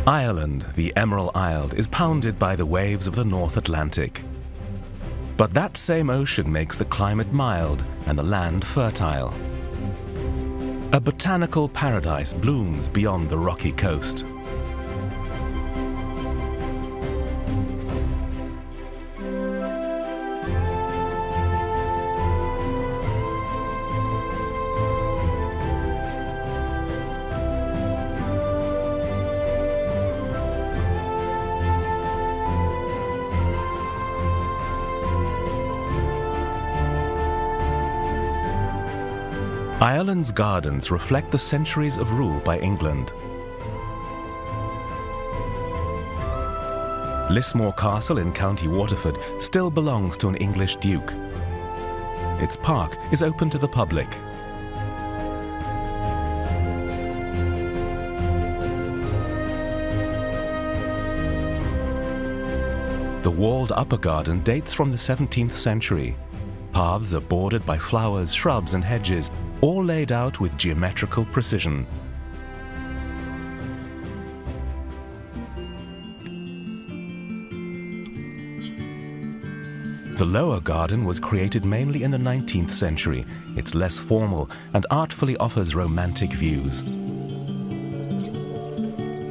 Ireland, the Emerald Isle, is pounded by the waves of the North Atlantic. But that same ocean makes the climate mild and the land fertile. A botanical paradise blooms beyond the rocky coast. Ireland's gardens reflect the centuries of rule by England. Lismore Castle in County Waterford still belongs to an English duke. Its park is open to the public. The walled upper garden dates from the 17th century. Paths are bordered by flowers, shrubs and hedges, all laid out with geometrical precision. The lower garden was created mainly in the 19th century. It's less formal and artfully offers romantic views.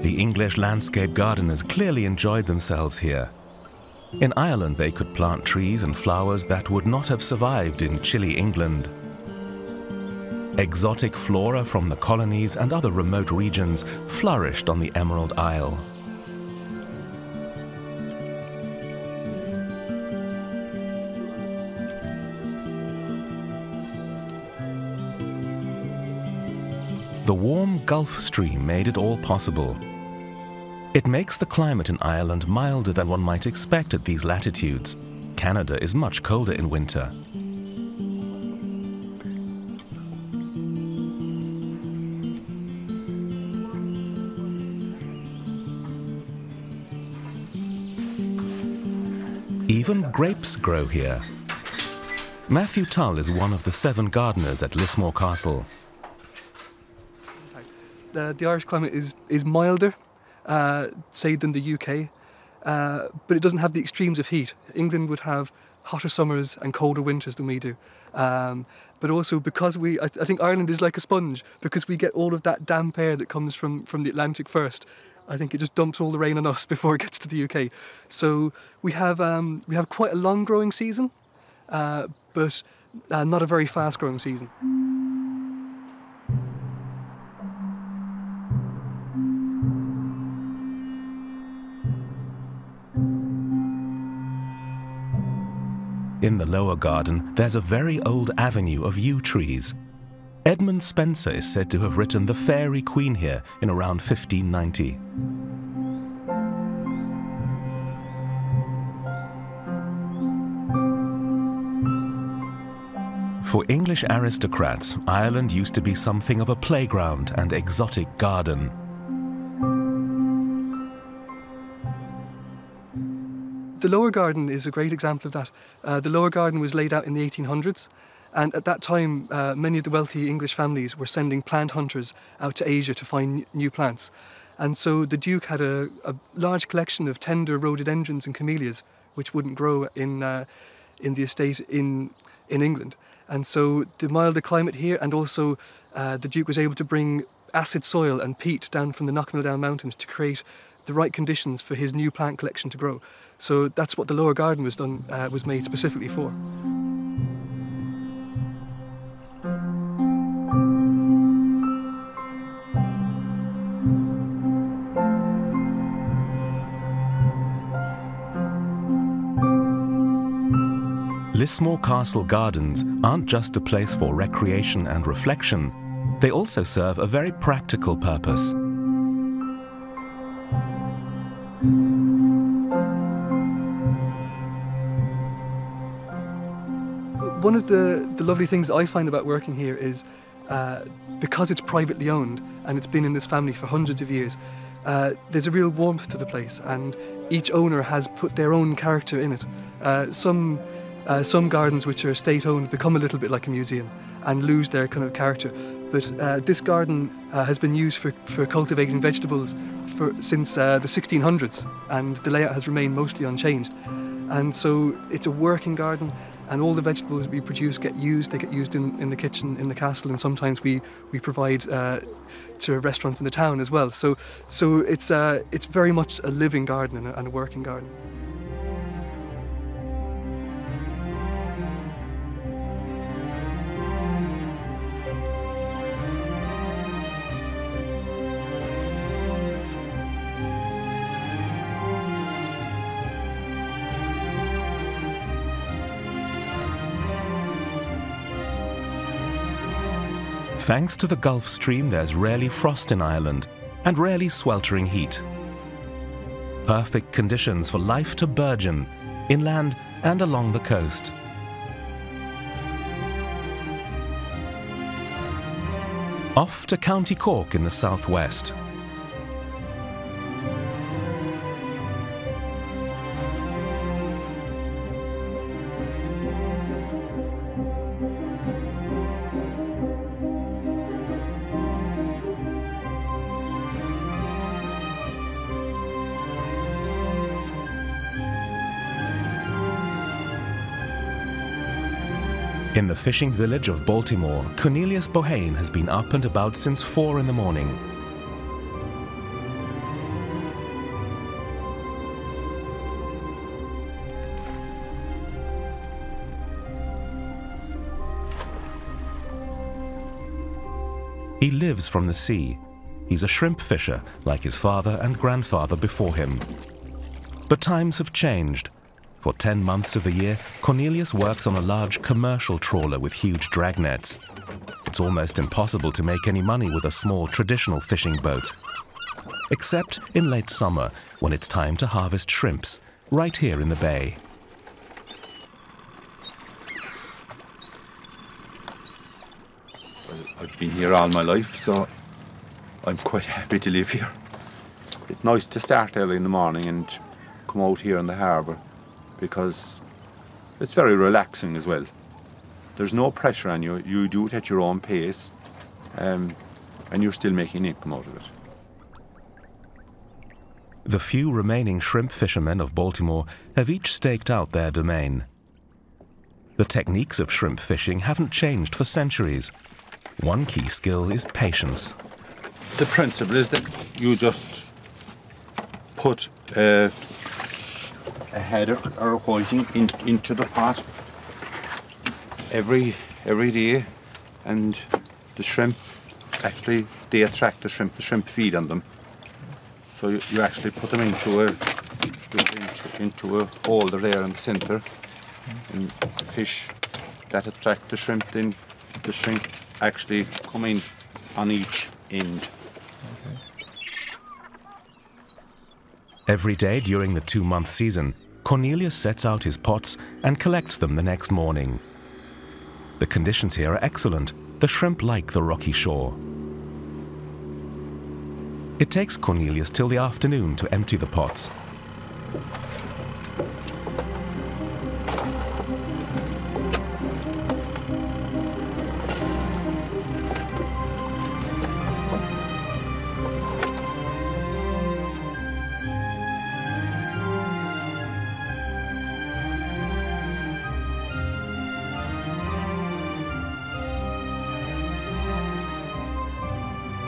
The English landscape gardeners clearly enjoyed themselves here. In Ireland, they could plant trees and flowers that would not have survived in chilly England. Exotic flora from the colonies and other remote regions flourished on the Emerald Isle. The warm Gulf Stream made it all possible. It makes the climate in Ireland milder than one might expect at these latitudes. Canada is much colder in winter. Even grapes grow here. Matthew Tull is one of the 7 gardeners at Lismore Castle. The Irish climate is milder, say, than the UK, but it doesn't have the extremes of heat. England would have hotter summers and colder winters than we do. But also because I think Ireland is like a sponge, because we get all of that damp air that comes from the Atlantic first. I think it just dumps all the rain on us before it gets to the UK. So we have quite a long growing season, but not a very fast growing season. In the lower garden, there's a very old avenue of yew trees. Edmund Spenser is said to have written The Fairy Queen here in around 1590. For English aristocrats, Ireland used to be something of a playground and exotic garden. The lower garden is a great example of that. The lower garden was laid out in the 1800s, and at that time many of the wealthy English families were sending plant hunters out to Asia to find new plants. And so the Duke had a large collection of tender rhododendrons and camellias, which wouldn't grow in the estate in England. And so the milder climate here, and also the Duke was able to bring acid soil and peat down from the Knockmildown Mountains to create the right conditions for his new plant collection to grow. So that's what the lower garden was made specifically for. Lismore Castle Gardens aren't just a place for recreation and reflection, they also serve a very practical purpose. One of the lovely things I find about working here is because it's privately owned and it's been in this family for hundreds of years, there's a real warmth to the place, and each owner has put their own character in it. Some Some gardens which are state-owned become a little bit like a museum and lose their kind of character. But this garden has been used for cultivating vegetables since the 1600s, and the layout has remained mostly unchanged. And so it's a working garden, and all the vegetables we produce get used. They get used in the kitchen, in the castle, and sometimes we provide to restaurants in the town as well. So it's very much a living garden and a working garden. Thanks to the Gulf Stream, there's rarely frost in Ireland and rarely sweltering heat. Perfect conditions for life to burgeon, inland and along the coast. Off to County Cork in the southwest. In the fishing village of Baltimore, Cornelius Bohen has been up and about since 4 in the morning. He lives from the sea. He's a shrimp fisher, like his father and grandfather before him. But times have changed. For 10 months of the year, Cornelius works on a large commercial trawler with huge drag nets. It's almost impossible to make any money with a small traditional fishing boat. Except in late summer, when it's time to harvest shrimps, right here in the bay. Well, I've been here all my life, so I'm quite happy to live here. It's nice to start early in the morning and come out here in the harbour, because it's very relaxing as well. There's no pressure on you. You do it at your own pace, and you're still making income out of it. The few remaining shrimp fishermen of Baltimore have each staked out their domain. The techniques of shrimp fishing haven't changed for centuries. One key skill is patience. The principle is that you just put a header or a whiting into the pot every day, and the shrimp actually, they attract the shrimp feed on them. So you actually put them into a holder there in the centre, and the fish that attract the shrimp, then the shrimp actually come in on each end. Every day during the 2-month season, Cornelius sets out his pots and collects them the next morning. The conditions here are excellent. The shrimp like the rocky shore. It takes Cornelius till the afternoon to empty the pots.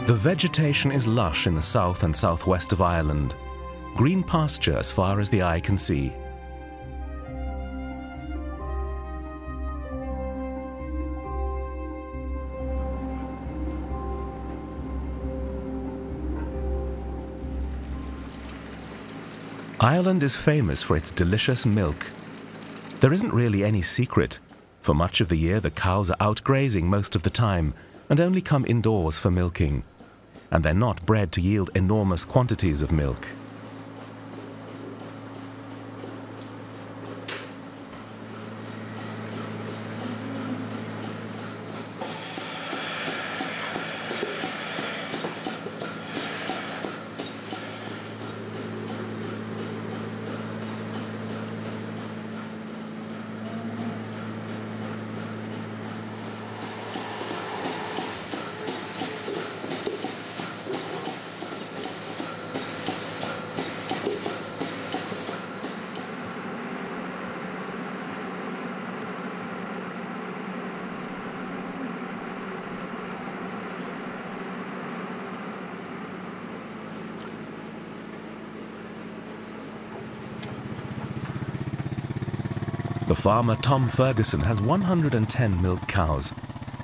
The vegetation is lush in the south and southwest of Ireland. Green pasture as far as the eye can see. Ireland is famous for its delicious milk. There isn't really any secret. For much of the year, the cows are out grazing most of the time and only come indoors for milking. And they're not bred to yield enormous quantities of milk. farmer Tom Ferguson has 110 milk cows.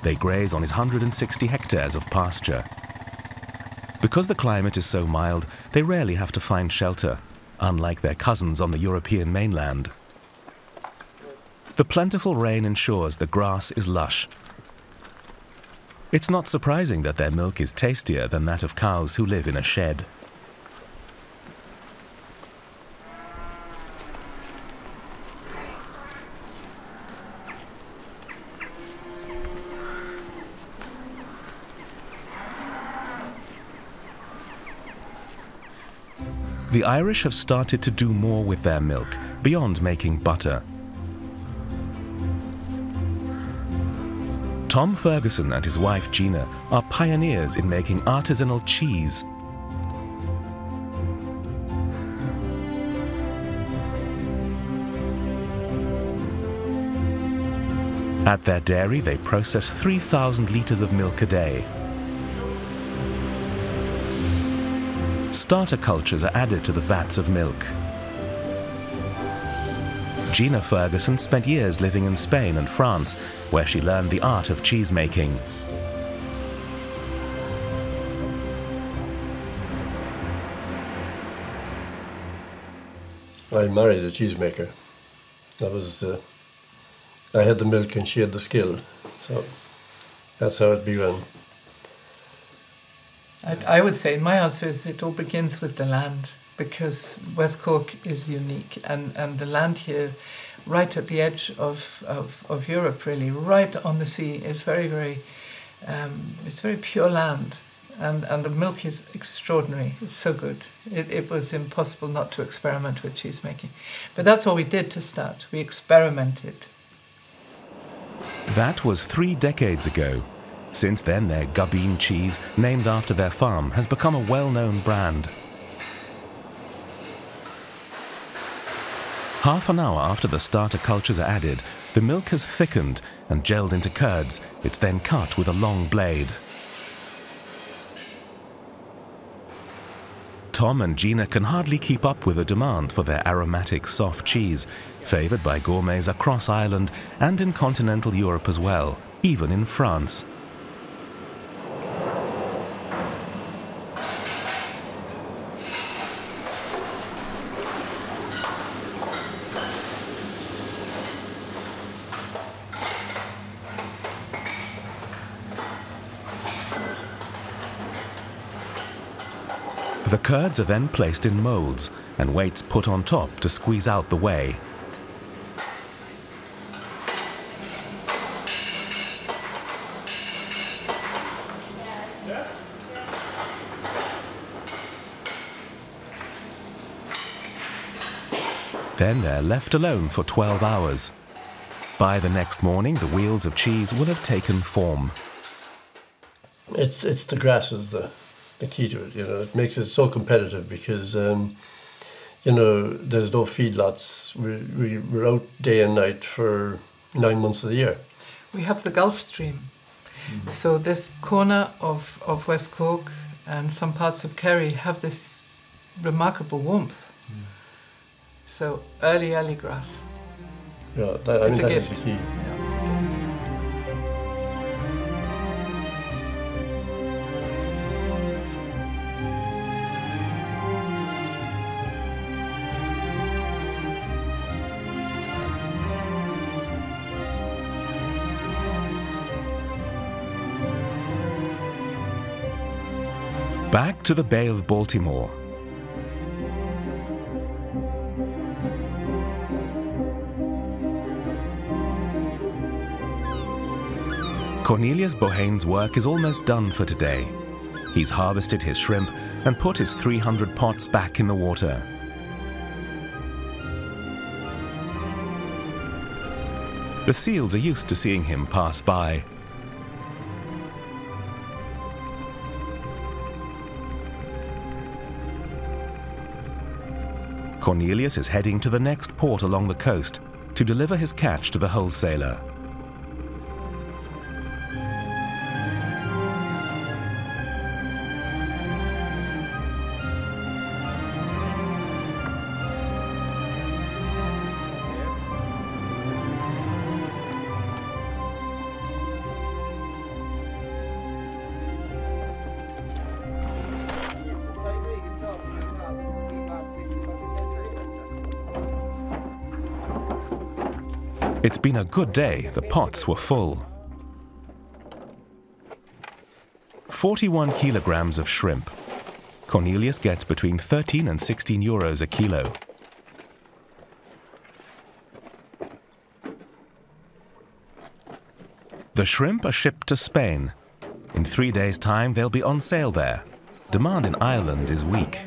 They graze on his 160 hectares of pasture. Because the climate is so mild, they rarely have to find shelter, unlike their cousins on the European mainland. The plentiful rain ensures the grass is lush. It's not surprising that their milk is tastier than that of cows who live in a shed. The Irish have started to do more with their milk, beyond making butter. Tom Ferguson and his wife Giana are pioneers in making artisanal cheese. At their dairy, they process 3,000 litres of milk a day. Starter cultures are added to the vats of milk. Giana Ferguson spent years living in Spain and France, where she learned the art of cheese making. I married a cheesemaker. That was I had the milk and she had the skill, so that's how it began. I would say my answer is it all begins with the land, because West Cork is unique, and the land here, right at the edge of Europe, really, right on the sea, is very, it's very pure land, and the milk is extraordinary. It's so good. It was impossible not to experiment with cheese making. But that's all we did to start. We experimented. That was 3 decades ago. Since then, their Gubbeen cheese, named after their farm, has become a well-known brand. Half an hour after the starter cultures are added, the milk has thickened and gelled into curds. It's then cut with a long blade. Tom and Giana can hardly keep up with the demand for their aromatic soft cheese, favoured by gourmets across Ireland and in continental Europe as well, even in France. The curds are then placed in moulds and weights put on top to squeeze out the whey. Then they're left alone for 12 hours. By the next morning, the wheels of cheese will have taken form. It's the grasses, the key to it. You know, it makes it so competitive because you know, there's no feedlots. We're out day and night for 9 months of the year. We have the Gulf Stream. Mm-hmm. So this corner of West Cork and some parts of Kerry have this remarkable warmth. Mm. So early grass. Yeah, I think that's the key. Yeah, it's a gift. Back to the Bay of Baltimore. Cornelius Bohen's work is almost done for today. He's harvested his shrimp and put his 300 pots back in the water. The seals are used to seeing him pass by. Cornelius is heading to the next port along the coast to deliver his catch to the wholesaler. It's been a good day, the pots were full. 41 kilograms of shrimp. Cornelius gets between 13 and 16 euros a kilo. The shrimp are shipped to Spain. In 3 days' time, they'll be on sale there. Demand in Ireland is weak.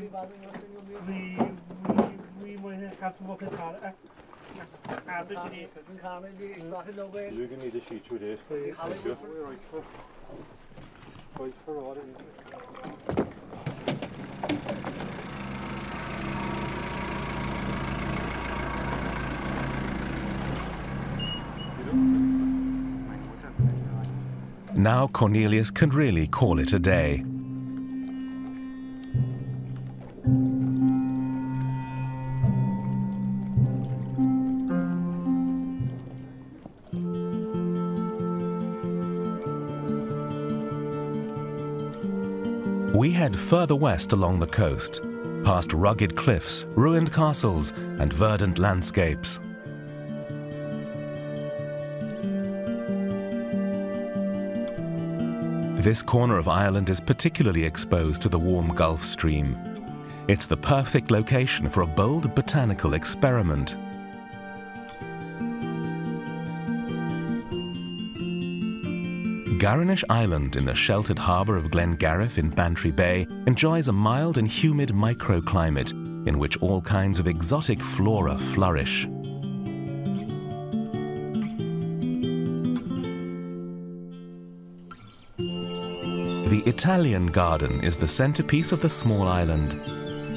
Now Cornelius can really call it a day. We head further west along the coast, past rugged cliffs, ruined castles, and verdant landscapes. This corner of Ireland is particularly exposed to the warm Gulf Stream. It's the perfect location for a bold botanical experiment. Garinish Island in the sheltered harbour of Glengariff in Bantry Bay enjoys a mild and humid microclimate in which all kinds of exotic flora flourish. The Italian garden is the centerpiece of the small island.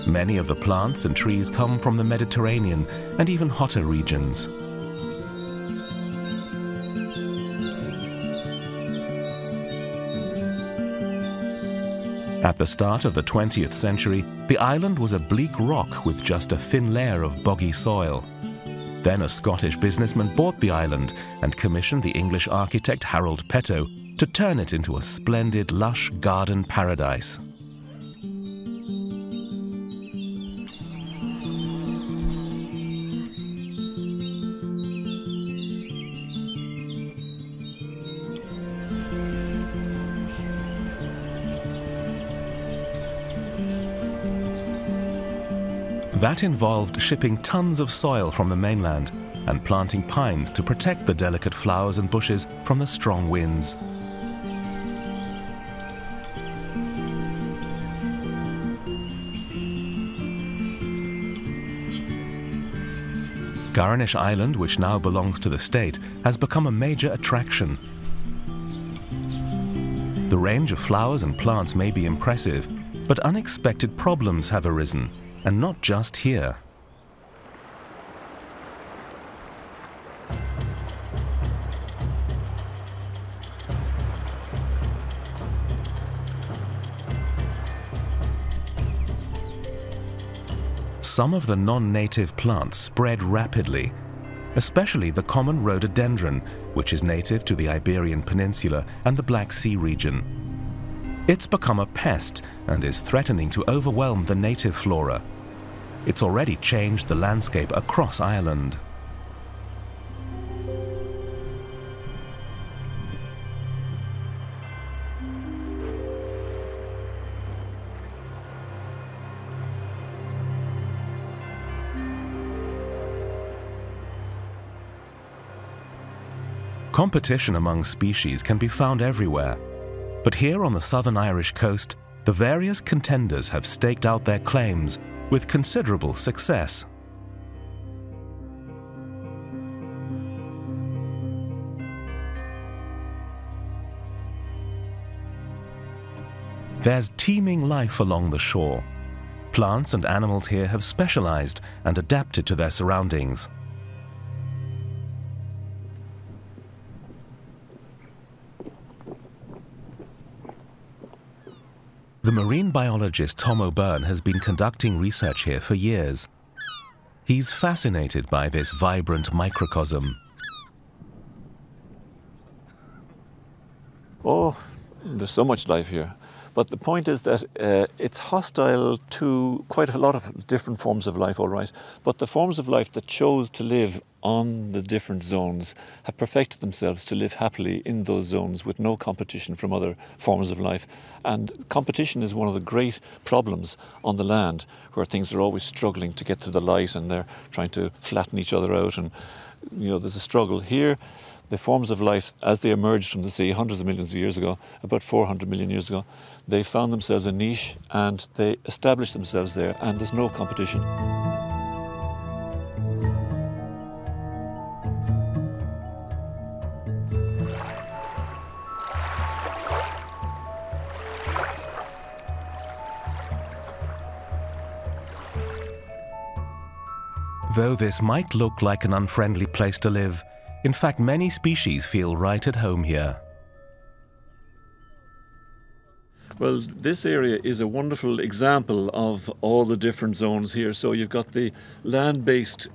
Many of the plants and trees come from the Mediterranean and even hotter regions. At the start of the 20th century, the island was a bleak rock with just a thin layer of boggy soil. Then a Scottish businessman bought the island and commissioned the English architect Harold Peto to turn it into a splendid, lush garden paradise. That involved shipping tons of soil from the mainland and planting pines to protect the delicate flowers and bushes from the strong winds. Garinish Island, which now belongs to the state, has become a major attraction. The range of flowers and plants may be impressive, but unexpected problems have arisen, and not just here. Some of the non-native plants spread rapidly, especially the common rhododendron, which is native to the Iberian Peninsula and the Black Sea region. It's become a pest and is threatening to overwhelm the native flora. It's already changed the landscape across Ireland. Competition among species can be found everywhere, but here on the southern Irish coast, the various contenders have staked out their claims with considerable success. There's teeming life along the shore. Plants and animals here have specialized and adapted to their surroundings. The marine biologist Tom O'Byrne has been conducting research here for years. He's fascinated by this vibrant microcosm. Oh, there's so much life here. But the point is that it's hostile to quite a lot of different forms of life, all right. But the forms of life that chose to live on the different zones have perfected themselves to live happily in those zones with no competition from other forms of life. And competition is one of the great problems on the land, where things are always struggling to get to the light and they're trying to flatten each other out, and there's a struggle. Here, the forms of life, as they emerged from the sea hundreds of millions of years ago, about 400 million years ago, they found themselves a niche and they established themselves there, and there's no competition. Though this might look like an unfriendly place to live, in fact many species feel right at home here. Well, this area is a wonderful example of all the different zones here. So you've got the land-based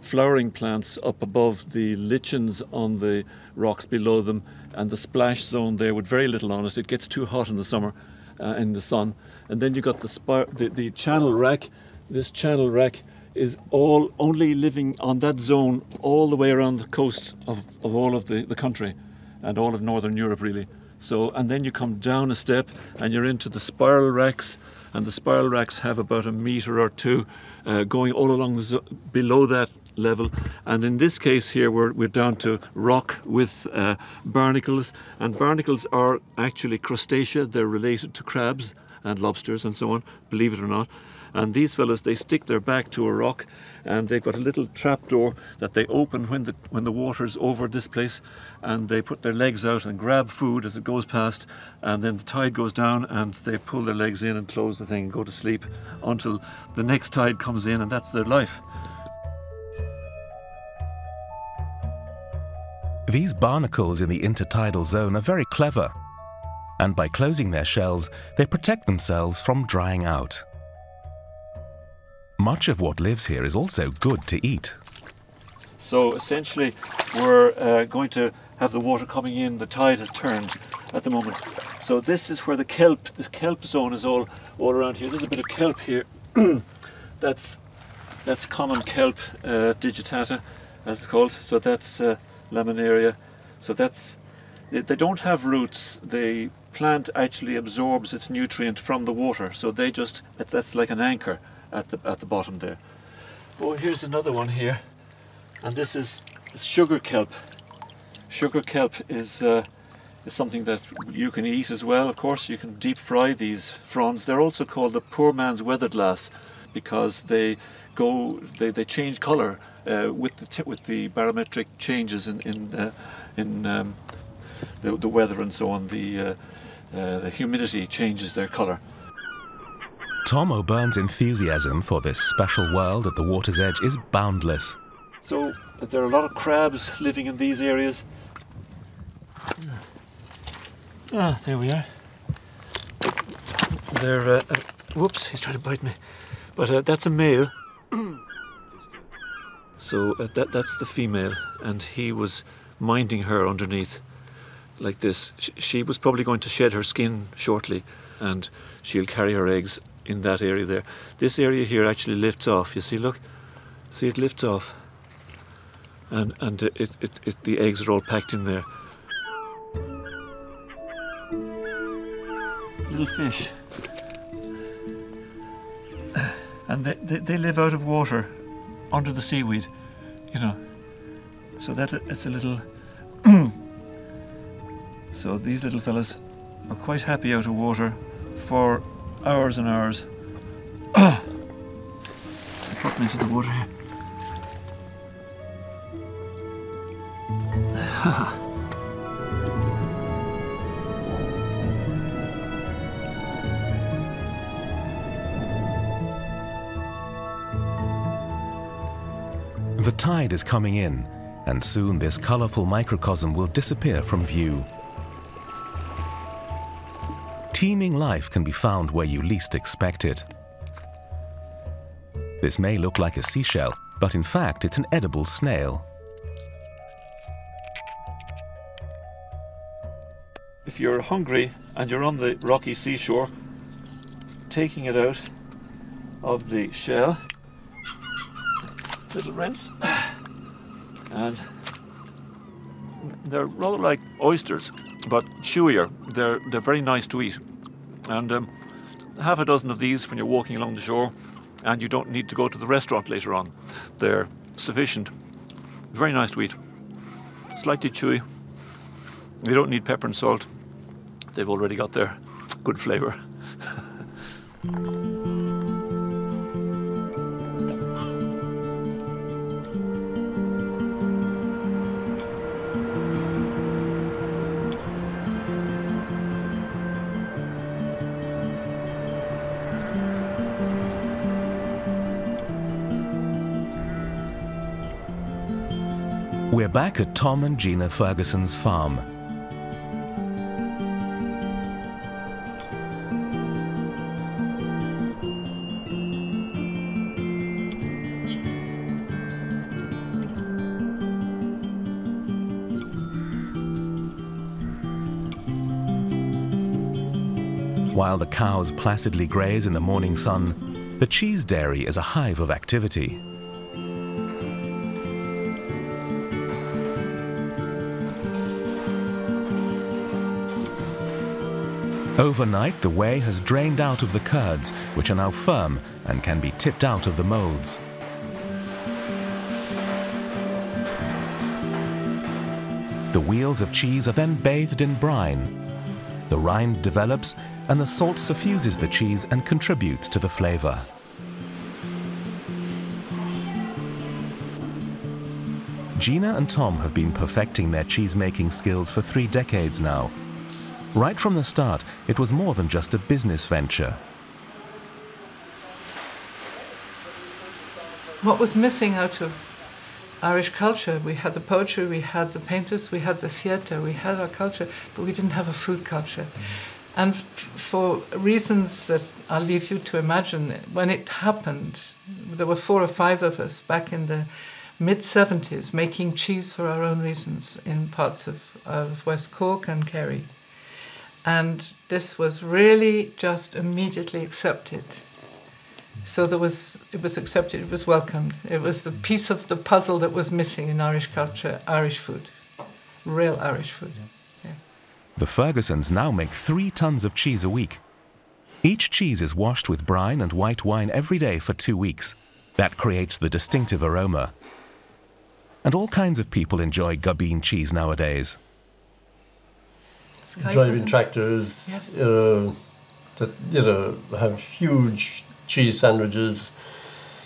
flowering plants up above, the lichens on the rocks below them, and the splash zone there with very little on it. It gets too hot in the summer in the sun. And then you've got the channel wrack. This channel wrack is all only living on that zone all the way around the coast of all of the country and all of Northern Europe, really. So, and then you come down a step and you're into the spiral racks, and the spiral racks have about a metre or two going all along below that level. And in this case here we're down to rock with barnacles, and barnacles are actually crustacea. They're related to crabs and lobsters and so on, believe it or not. And these fellas, they stick their back to a rock, and they've got a little trapdoor that they open when the water's over this place, and they put their legs out and grab food as it goes past, and then the tide goes down and they pull their legs in and close the thing and go to sleep until the next tide comes in, and that's their life. These barnacles in the intertidal zone are very clever, and by closing their shells, they protect themselves from drying out. Much of what lives here is also good to eat. So essentially we're going to have the water coming in. The tide has turned at the moment. So this is where the kelp zone is all around here. There's a bit of kelp here. That's common kelp, digitata as it's called. So that's laminaria. So they don't have roots. The plant actually absorbs its nutrient from the water. So that's like an anchor at the bottom there. Oh, here's another one here, and this is sugar kelp. Sugar kelp is something that you can eat as well. Of course, you can deep fry these fronds. They're also called the poor man's weatherglass because they change colour with the barometric changes in the weather and so on. The humidity changes their colour. Tom O'Byrne's enthusiasm for this special world at the water's edge is boundless. So there are a lot of crabs living in these areas. There we are. They're, whoops, he's trying to bite me. But that's a male. So that's the female, and he was minding her underneath like this. She was probably going to shed her skin shortly, and she'll carry her eggs in that area there. This area here actually lifts off. You see, look, see, it lifts off, and the eggs are all packed in there. Little fish, and they live out of water, under the seaweed, you know. So that it's a little. So these little fellas are quite happy out of water for hours and hours. Put them into the water here. The tide is coming in, and soon this colourful microcosm will disappear from view. Teeming life can be found where you least expect it. This may look like a seashell, but in fact it's an edible snail. If you're hungry and you're on the rocky seashore, taking it out of the shell, little rinse, And they're rather like oysters, but chewier. They're very nice to eat. And half a dozen of these when you're walking along the shore, and you don't need to go to the restaurant later on. They're sufficient. Very nice to eat. Slightly chewy. You don't need pepper and salt. They've already got their good flavour. We're back at Tom and Giana Ferguson's farm. While the cows placidly graze in the morning sun, the cheese dairy is a hive of activity. Overnight, the whey has drained out of the curds, which are now firm and can be tipped out of the molds. The wheels of cheese are then bathed in brine. The rind develops, and the salt suffuses the cheese and contributes to the flavor. Giana and Tom have been perfecting their cheese-making skills for 3 decades now. Right from the start, it was more than just a business venture. What was missing out of Irish culture? We had the poetry, we had the painters, we had the theatre, we had our culture, but we didn't have a food culture. And for reasons that I'll leave you to imagine, when it happened, there were 4 or 5 of us back in the mid-70s making cheese for our own reasons in parts of West Cork and Kerry. And this was really just immediately accepted. So it was accepted, it was welcomed. It was the piece of the puzzle that was missing in Irish culture, Irish food, real Irish food. Yeah. The Fergusons now make 3 tons of cheese a week. Each cheese is washed with brine and white wine every day for 2 weeks. That creates the distinctive aroma. And all kinds of people enjoy Gabine cheese nowadays. Driving tractors, Yes. that have huge cheese sandwiches.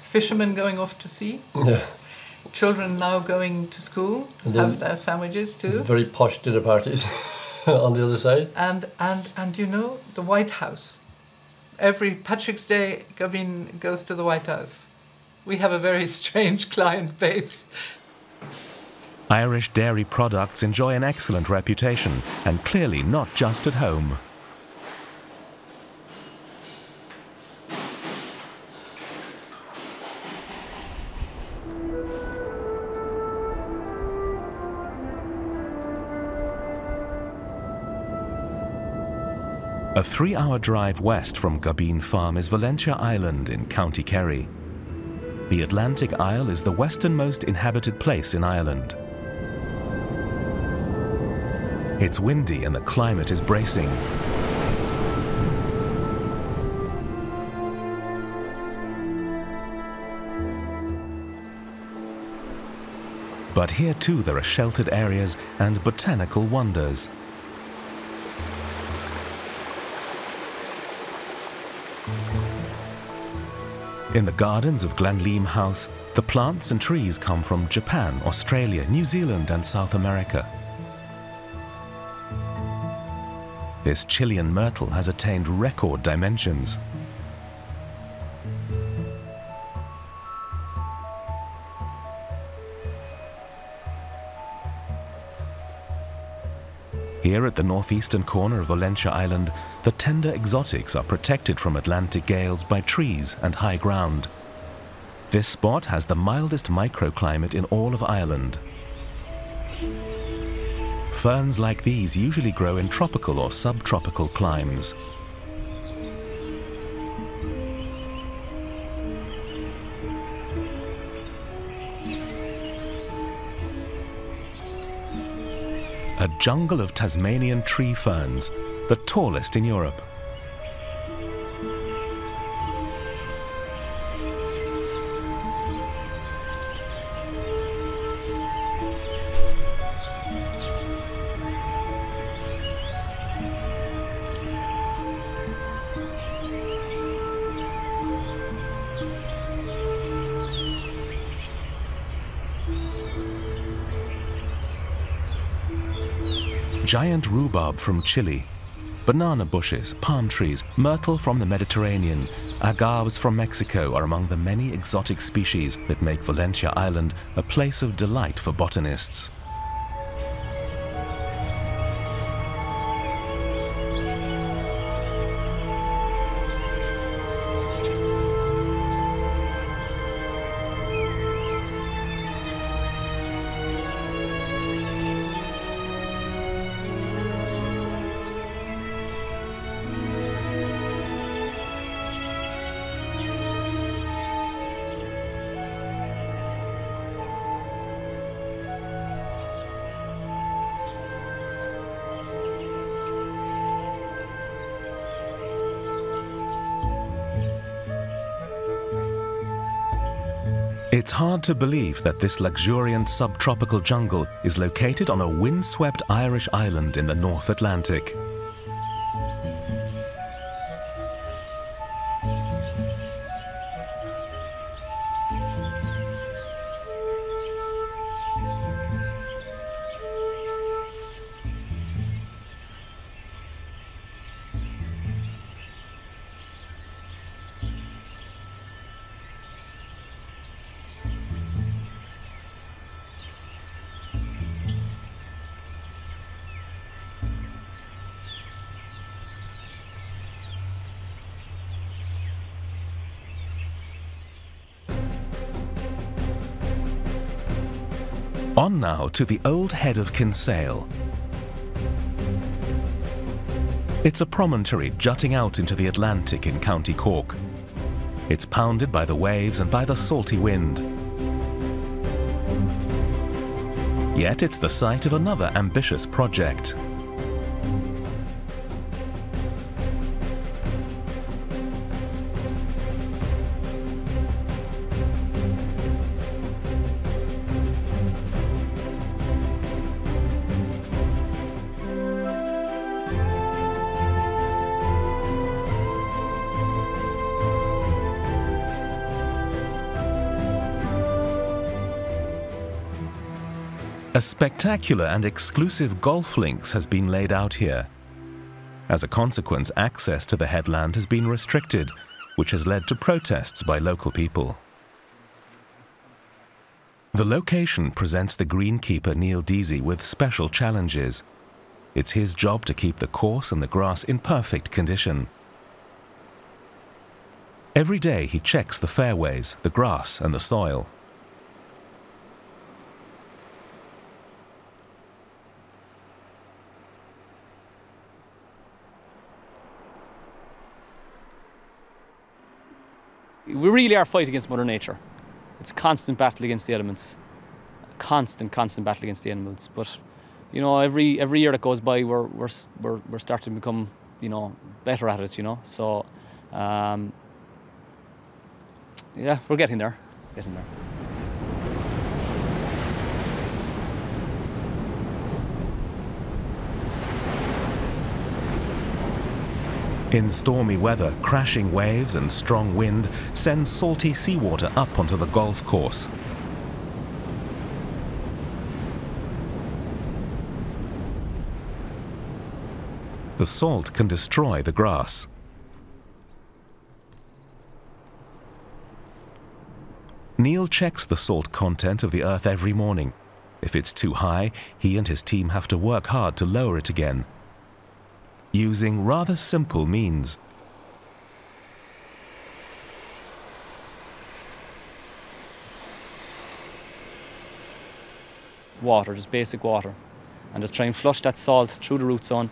Fishermen going off to sea. Yeah. Children now going to school And have then their sandwiches too. Very posh dinner parties on the other side. And you know, the White House. Every Patrick's Day, Gabine goes to the White House. We have a very strange client base. Irish dairy products enjoy an excellent reputation, and clearly not just at home. A 3-hour drive west from Gabine Farm is Valentia Island in County Kerry. The Atlantic Isle is the westernmost inhabited place in Ireland. It's windy and the climate is bracing. But here too there are sheltered areas and botanical wonders. In the gardens of Glenleam House, the plants and trees come from Japan, Australia, New Zealand and South America. This Chilean myrtle has attained record dimensions. Here at the northeastern corner of Valentia Island, the tender exotics are protected from Atlantic gales by trees and high ground. This spot has the mildest microclimate in all of Ireland. Ferns like these usually grow in tropical or subtropical climes. a jungle of Tasmanian tree ferns, the tallest in Europe. Giant rhubarb from Chile, banana bushes, palm trees, myrtle from the Mediterranean, agaves from Mexico are among the many exotic species that make Valentia Island a place of delight for botanists. It's hard to believe that this luxuriant subtropical jungle is located on a windswept Irish island in the North Atlantic. On now to the old head of Kinsale. It's a promontory jutting out into the Atlantic in County Cork. It's pounded by the waves and by the salty wind. Yet it's the site of another ambitious project. A spectacular and exclusive golf links has been laid out here. As a consequence, access to the headland has been restricted, which has led to protests by local people. The location presents the greenkeeper Neil Deasy with special challenges. It's his job to keep the course and the grass in perfect condition. Every day he checks the fairways, the grass and the soil. We really are fighting against Mother Nature. It's a constant battle against the elements. A constant battle against the elements. But, you know, every year that goes by, we're starting to become, you know, better at it, you know. So, yeah, we're getting there. In stormy weather, crashing waves and strong wind send salty seawater up onto the golf course. The salt can destroy the grass. Neil checks the salt content of the earth every morning. If it's too high, he and his team have to work hard to lower it again, using rather simple means. Water, just basic water. And just try and flush that salt through the root zone,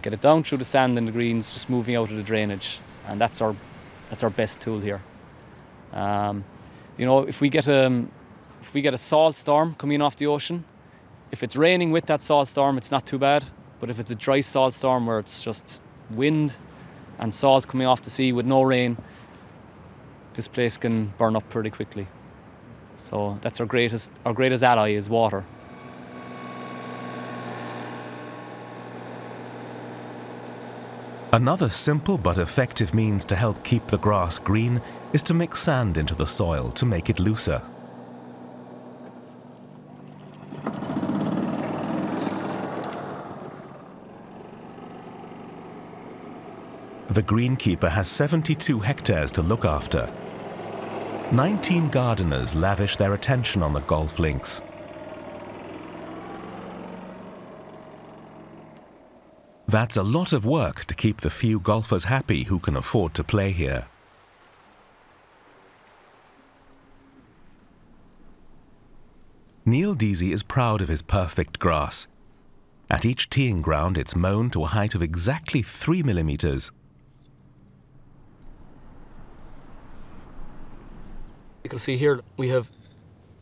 get it down through the sand and the greens, just moving out of the drainage. And that's our best tool here. You know, if we get a salt storm coming off the ocean, If it's raining with that salt storm, it's not too bad. But if it's a dry salt storm where it's just wind and salt coming off the sea with no rain, this place can burn up pretty quickly. So that's our greatest ally is water. Another simple but effective means to help keep the grass green is to mix sand into the soil to make it looser. The greenkeeper has 72 hectares to look after. 19 gardeners lavish their attention on the golf links. That's a lot of work to keep the few golfers happy who can afford to play here. Neil Deasy is proud of his perfect grass. At each teeing ground, it's mown to a height of exactly 3 millimeters. You can see here we have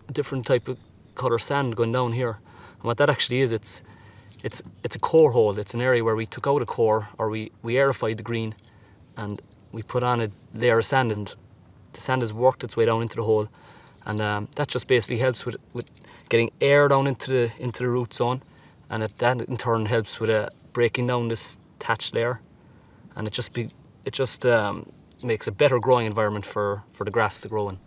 a different type of colour sand going down here. And what that actually is, it's a core hole. It's an area where we took out a core, or we aerified the green, and we put on a layer of sand, and the sand has worked its way down into the hole. And that just basically helps with getting air down into the root zone, and that in turn helps with breaking down this thatched layer, and it just makes a better growing environment for the grass to grow in.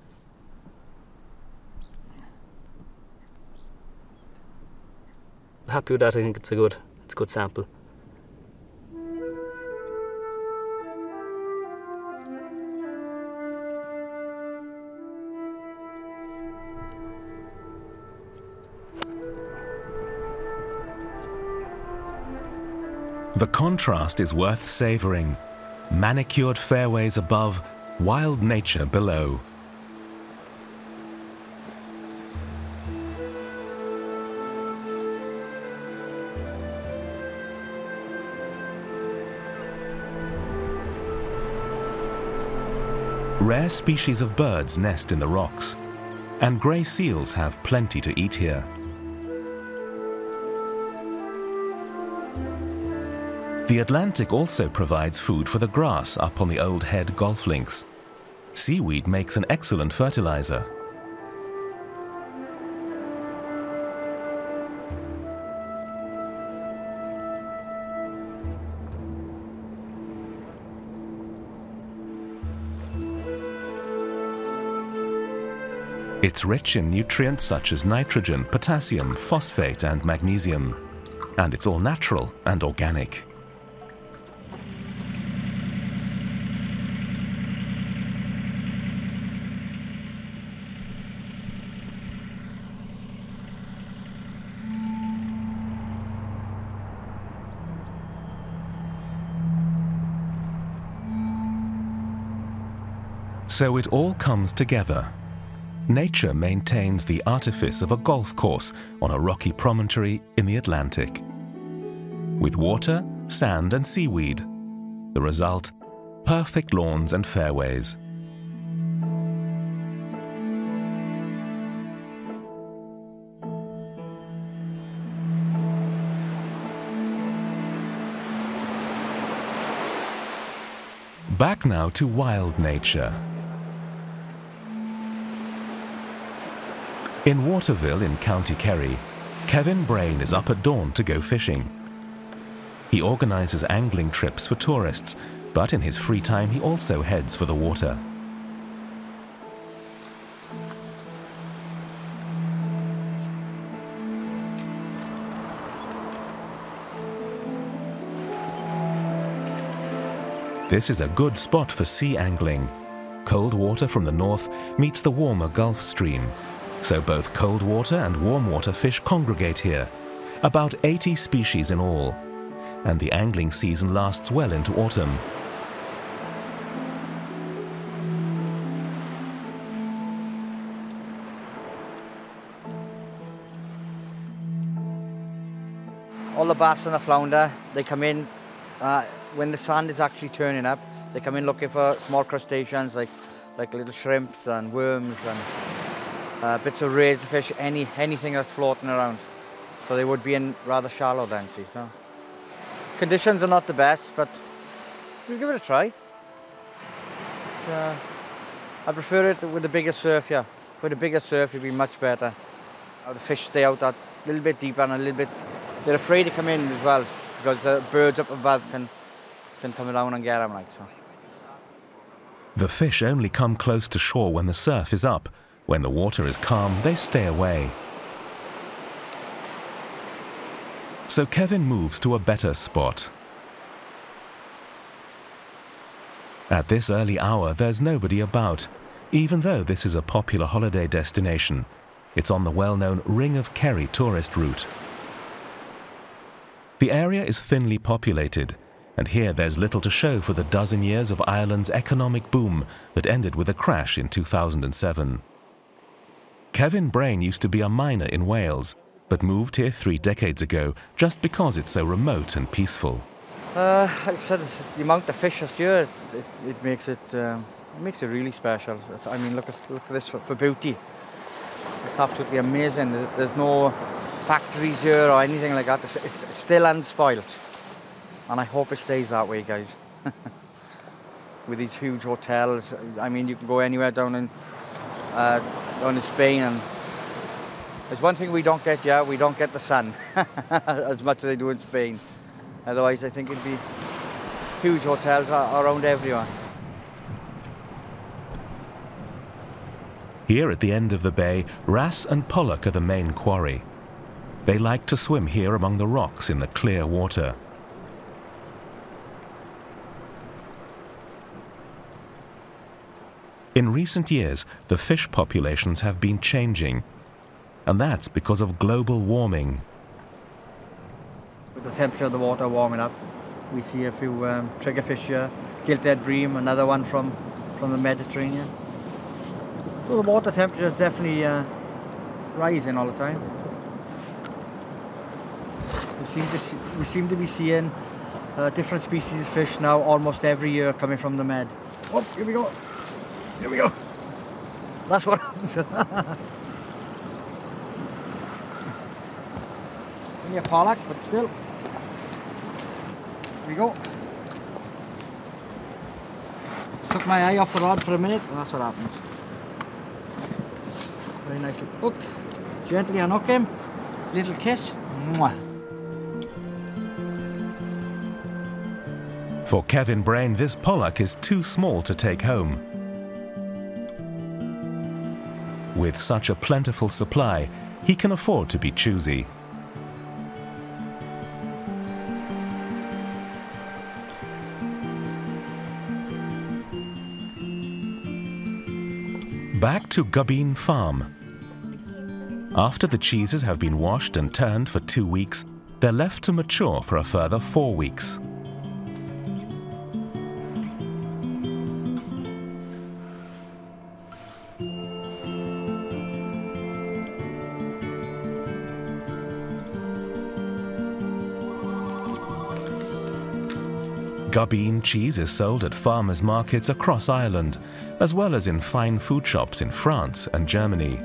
Happy with that. I think it's a good sample. The contrast is worth savouring. Manicured fairways above, wild nature below. Rare species of birds nest in the rocks, and grey seals have plenty to eat here. The Atlantic also provides food for the grass up on the Old Head golf links. Seaweed makes an excellent fertilizer. It's rich in nutrients such as nitrogen, potassium, phosphate and magnesium. And it's all natural and organic. So it all comes together. Nature maintains the artifice of a golf course on a rocky promontory in the Atlantic. With water, sand and seaweed. The result, perfect lawns and fairways. Back now to wild nature. In Waterville in County Kerry, Kevin Brain is up at dawn to go fishing. He organises angling trips for tourists, but in his free time he also heads for the water. This is a good spot for sea angling. Cold water from the north meets the warmer Gulf Stream. So both cold water and warm water fish congregate here, about 80 species in all, and the angling season lasts well into autumn. All the bass and the flounder, they come in when the sand is actually turning up. They come in looking for small crustaceans like little shrimps and worms and bits of razorfish, anything that's floating around. So they would be in rather shallow then, see. So conditions are not the best, but we'll give it a try. It's, I prefer it with the bigger surf, yeah. For the bigger surf, it'd be much better. The fish stay out that little bit deeper and a little bit. They're afraid to come in as well because birds up above can come down and get them, like so. The fish only come close to shore when the surf is up. When the water is calm, they stay away. So Kevin moves to a better spot. At this early hour, there's nobody about, even though this is a popular holiday destination. It's on the well-known Ring of Kerry tourist route. The area is thinly populated, and here there's little to show for the dozen years of Ireland's economic boom that ended with a crash in 2007. Kevin Brain used to be a miner in Wales, but moved here 3 decades ago just because it's so remote and peaceful. Like I said, it's the amount of fish this year, it makes it really special. I mean, look at this for beauty. It's absolutely amazing. There's no factories here or anything like that. It's still unspoilt. And I hope it stays that way, guys. With these huge hotels, I mean, you can go anywhere down in Spain, and there's one thing we don't get here, we don't get the sun as much as they do in Spain. Otherwise, I think it'd be huge hotels around everywhere. Here at the end of the bay, wrasse and pollock are the main quarry. They like to swim here among the rocks in the clear water. In recent years, the fish populations have been changing, and that's because of global warming. With the temperature of the water warming up, we see a few triggerfish here, gilt-head bream, another one from the Mediterranean. So the water temperature is definitely rising all the time. We seem to be seeing different species of fish now almost every year coming from the Med. Oh, here we go. Here we go. That's what happens. Only a pollock, but still. Here we go. Took my eye off the rod for a minute, and that's what happens. Very nicely hooked. Gently unhook him. Little kiss. Mwah. For Kevin Brain, this pollock is too small to take home. With such a plentiful supply, he can afford to be choosy. Back to Gubbeen Farm. After the cheeses have been washed and turned for 2 weeks, they're left to mature for a further 4 weeks. Gubbeen cheese is sold at farmers' markets across Ireland, as well as in fine food shops in France and Germany.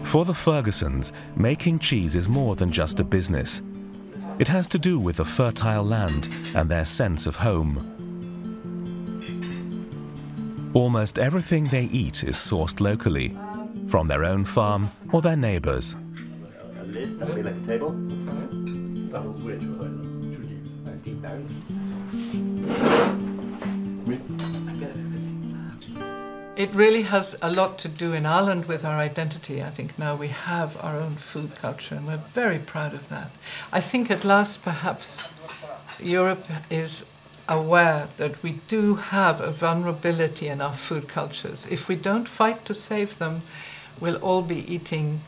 For the Fergusons, making cheese is more than just a business. It has to do with the fertile land and their sense of home. Almost everything they eat is sourced locally, from their own farm or their neighbours. A lid, that'll be like a table. That'll wait deep barrels. It really has a lot to do in Ireland with our identity. I think now we have our own food culture and we're very proud of that. I think at last perhaps Europe is aware that we do have a vulnerability in our food cultures. If we don't fight to save them, we'll all be eating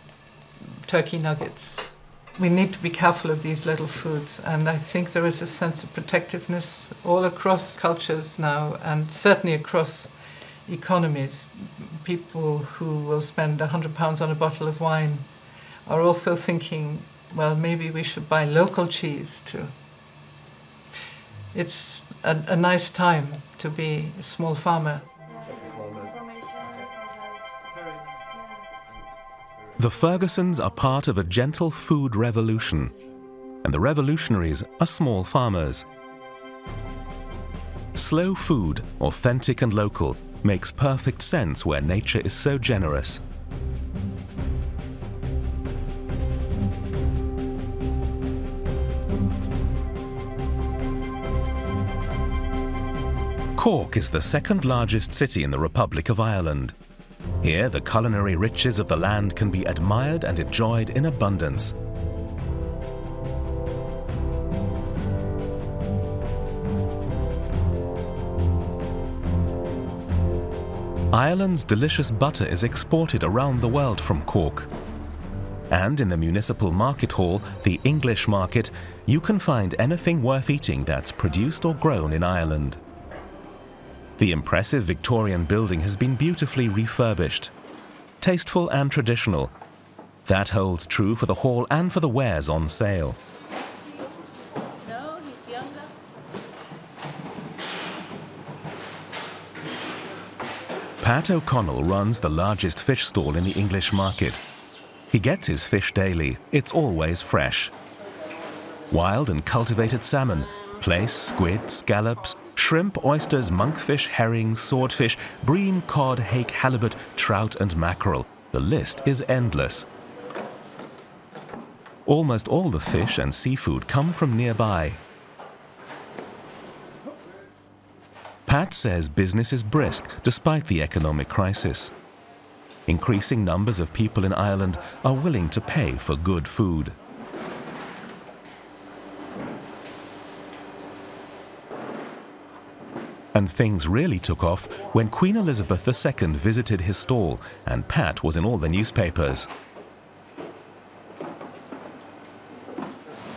turkey nuggets. We need to be careful of these little foods, and I think there is a sense of protectiveness all across cultures now, and certainly across economies. People who will spend £100 on a bottle of wine are also thinking well, maybe we should buy local cheese too. It's a nice time to be a small farmer. The Fergusons are part of a gentle food revolution, and the revolutionaries are small farmers. Slow food, authentic and local, makes perfect sense where nature is so generous. Cork is the second largest city in the Republic of Ireland. Here, the culinary riches of the land can be admired and enjoyed in abundance. Ireland's delicious butter is exported around the world from Cork. And in the municipal market hall, the English market, you can find anything worth eating that's produced or grown in Ireland. The impressive Victorian building has been beautifully refurbished. Tasteful and traditional. That holds true for the hall and for the wares on sale. No, he's younger. Pat O'Connell runs the largest fish stall in the English market. He gets his fish daily. It's always fresh. Wild and cultivated salmon, plaice, squid, scallops, shrimp, oysters, monkfish, herring, swordfish, bream, cod, hake, halibut, trout and mackerel. The list is endless. Almost all the fish and seafood come from nearby. Pat says business is brisk despite the economic crisis. Increasing numbers of people in Ireland are willing to pay for good food. And things really took off when Queen Elizabeth II visited his stall and Pat was in all the newspapers.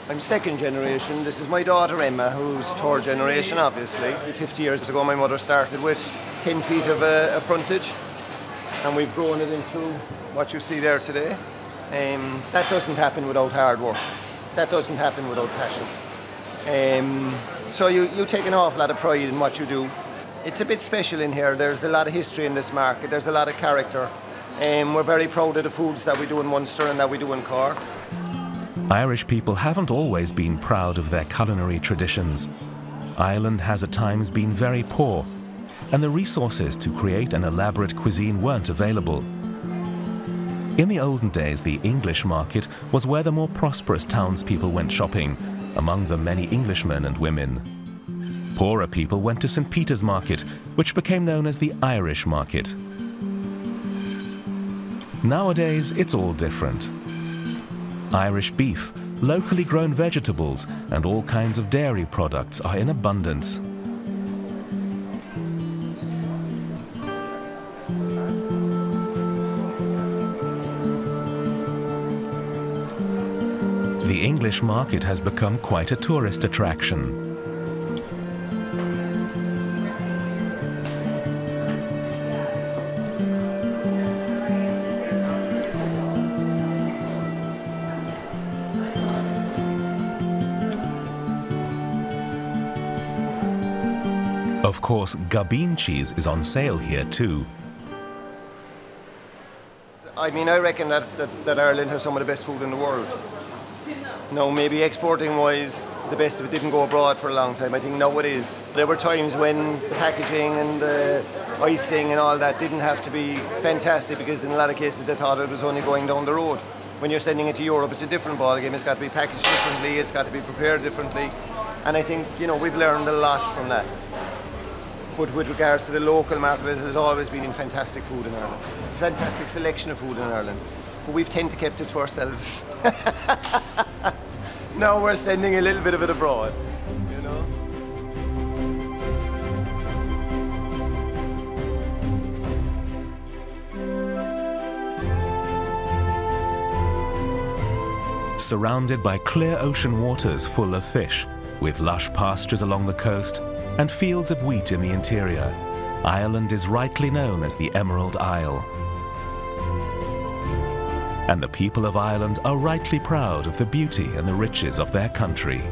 I'm second generation. This is my daughter Emma, who's third generation obviously. 50 years ago my mother started with 10 feet of a frontage and we've grown it into what you see there today. That doesn't happen without hard work. That doesn't happen without passion. So you take an awful lot of pride in what you do. It's a bit special in here. There's a lot of history in this market. There's a lot of character. We're very proud of the foods that we do in Munster and that we do in Cork. Irish people haven't always been proud of their culinary traditions. Ireland has at times been very poor, and the resources to create an elaborate cuisine weren't available. In the olden days, the English market was where the more prosperous townspeople went shopping, among them many Englishmen and women. Poorer people went to St. Peter's Market, which became known as the Irish Market. Nowadays, it's all different. Irish beef, locally grown vegetables, and all kinds of dairy products are in abundance. The English market has become quite a tourist attraction. Of course, Gabine cheese is on sale here too. I mean, I reckon that Ireland has some of the best food in the world. No, maybe exporting-wise, the best of it didn't go abroad for a long time. I think now it is. There were times when the packaging and the icing and all that didn't have to be fantastic because in a lot of cases they thought it was only going down the road. When you're sending it to Europe, it's a different ballgame. It's got to be packaged differently, it's got to be prepared differently. And I think, you know, we've learned a lot from that. But with regards to the local market, there's always been fantastic food in Ireland. Fantastic selection of food in Ireland. But we've tended to keep it to ourselves. Now we're sending a little bit of it abroad, you know? Surrounded by clear ocean waters full of fish, with lush pastures along the coast, and fields of wheat in the interior, Ireland is rightly known as the Emerald Isle. And the people of Ireland are rightly proud of the beauty and the riches of their country.